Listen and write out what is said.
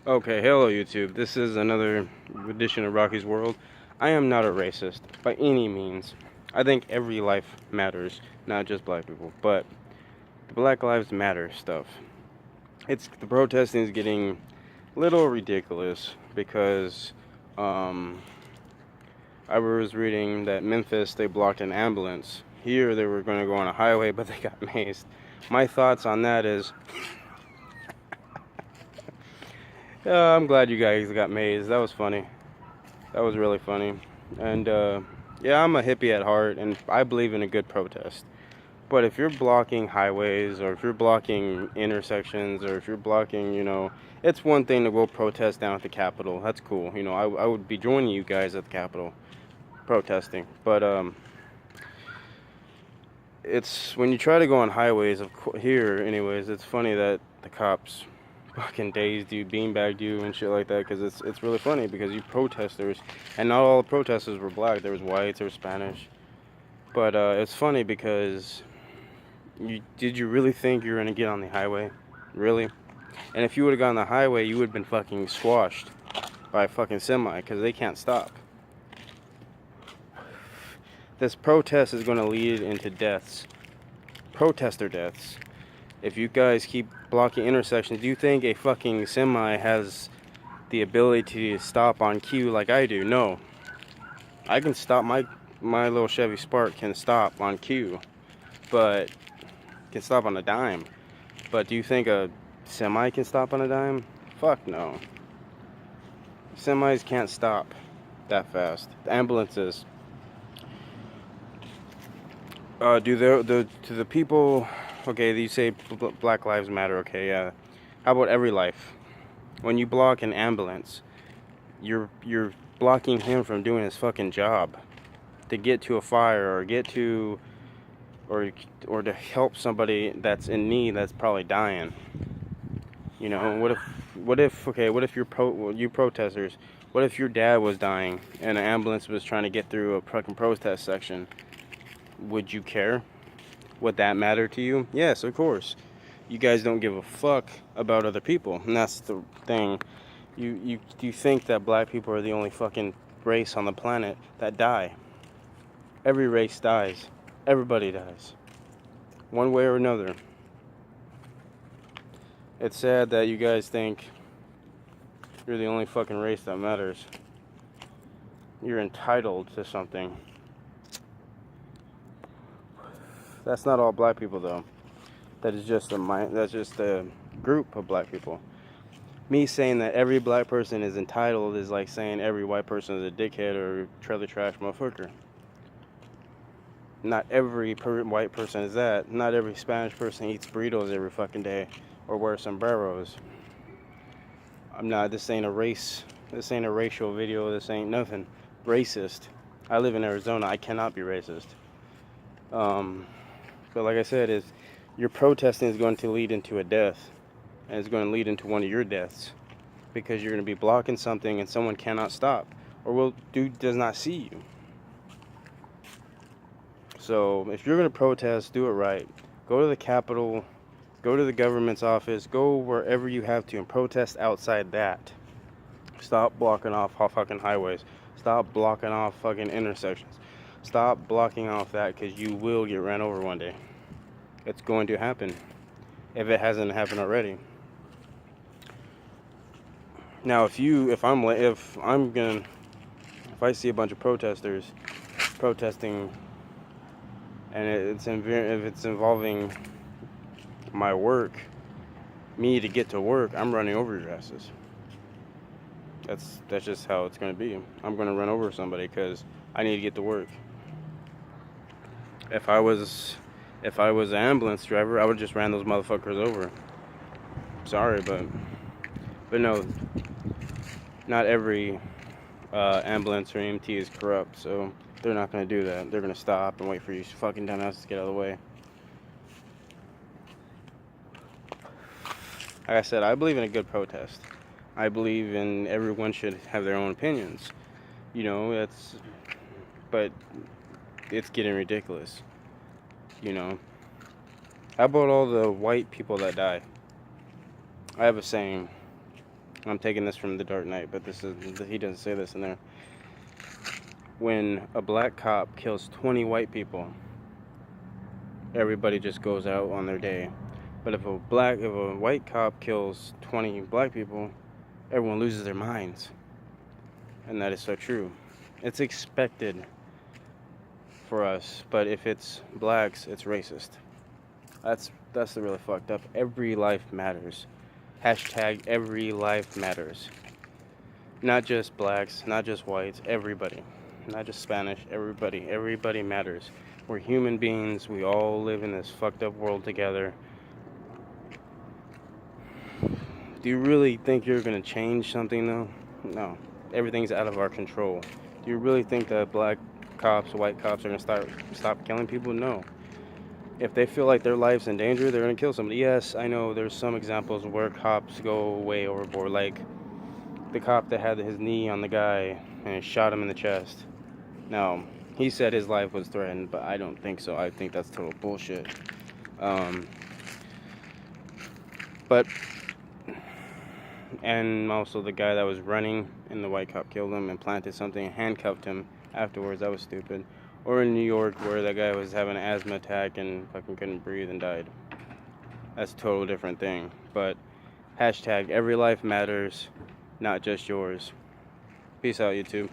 Okay, hello YouTube. This is another edition of Rocky's World. I am not a racist by any means. I think every life matters, not just black people. But the Black Lives Matter stuff. The protesting is getting a little ridiculous because um, I was reading that Memphis they blocked an ambulance. Here they were going to go on a highway, but they got mazed. My thoughts on that is, I'm glad you guys got mazed. That was funny. That was really funny. And yeah, I'm a hippie at heart, and I believe in a good protest. But if you're blocking highways, or if you're blocking intersections, or if you're blocking, it's one thing to go protest down at the Capitol. That's cool. I would be joining you guys at the Capitol protesting. But it's when you try to go on highways here, anyways. It's funny that the cops fucking dazed you, beanbagged you, and shit like that. Because it's really funny because you protesters, and not all the protesters were black. There was whites, there was Spanish. But it's funny because did you really think you were gonna get on the highway? Really? And if you would have gone on the highway, you would have been fucking squashed by a fucking semi because they can't stop. This protest is going to lead into deaths, protester deaths. If you guys keep blocking intersections, do you think a fucking semi has the ability to stop on cue like I do? No. I can stop, my little Chevy Spark can stop on cue, but can stop on a dime. But do you think a semi can stop on a dime? Fuck no. Semis can't stop that fast. The ambulances. To the people. Okay, you say Black Lives Matter. Okay, yeah. How about every life? When you block an ambulance, you're blocking him from doing his fucking job, to get to a fire or get to or to help somebody that's in need that's probably dying. What if you protesters, what if your dad was dying and an ambulance was trying to get through a fucking protest section? Would you care? Would that matter to you? Yes, of course. You guys don't give a fuck about other people, and that's the thing. You think that black people are the only fucking race on the planet that die. Every race dies. Everybody dies. One way or another. It's sad that you guys think you're the only fucking race that matters. You're entitled to something. That's not all black people though. That's just a group of black people. Me saying that every black person is entitled is like saying every white person is a dickhead or trailer trash motherfucker. Not every white person is that. Not every Spanish person eats burritos every fucking day or wears sombreros. This ain't a race. This ain't a racial video. This ain't nothing racist. I live in Arizona. I cannot be racist. But like I said, your protesting is going to lead into a death, and it's going to lead into one of your deaths because you're going to be blocking something and someone cannot stop, or dude does not see you. So if you're going to protest, do it right. Go to the Capitol, go to the government's office, go wherever you have to and protest outside that. Stop blocking off fucking highways. Stop blocking off fucking intersections. Stop blocking off that because you will get ran over one day. It's going to happen if it hasn't happened already. Now, if I see a bunch of protesters protesting, and if it's involving my work, me to get to work, I'm running over your asses. That's just how it's going to be. I'm going to run over somebody because I need to get to work. If I was an ambulance driver, I would just ran those motherfuckers over. Sorry, but no, not every ambulance or EMT is corrupt, so they're not going to do that. They're going to stop and wait for you fucking dumbasses to get out of the way. Like I said, I believe in a good protest. I believe in everyone should have their own opinions. But it's getting ridiculous. How about all the white people that die? I have a saying, I'm taking this from The Dark Knight, but he doesn't say this in there. When a black cop kills 20 white people, everybody just goes out on their day. But if a white cop kills 20 black people, everyone loses their minds. And that is so true. It's expected for us, but if it's blacks, it's racist. That's the really fucked up. Every life matters. Hashtag every life matters. Not just blacks, not just whites, everybody. Not just Spanish, everybody. Everybody matters. We're human beings. We all live in this fucked up world together. Do you really think you're gonna change something though? No. Everything's out of our control. Do you really think that black cops, white cops are gonna stop killing people? No. If they feel like their life's in danger, they're gonna kill somebody. Yes, I know there's some examples where cops go way overboard, like the cop that had his knee on the guy and shot him in the chest. Now, he said his life was threatened, but I don't think so. I think that's total bullshit. But and also the guy that was running and the white cop killed him and planted something and handcuffed him afterwards. That was stupid. Or in New York where that guy was having an asthma attack and fucking couldn't breathe and died. That's a total different thing. But hashtag every life matters, not just yours. Peace out, YouTube.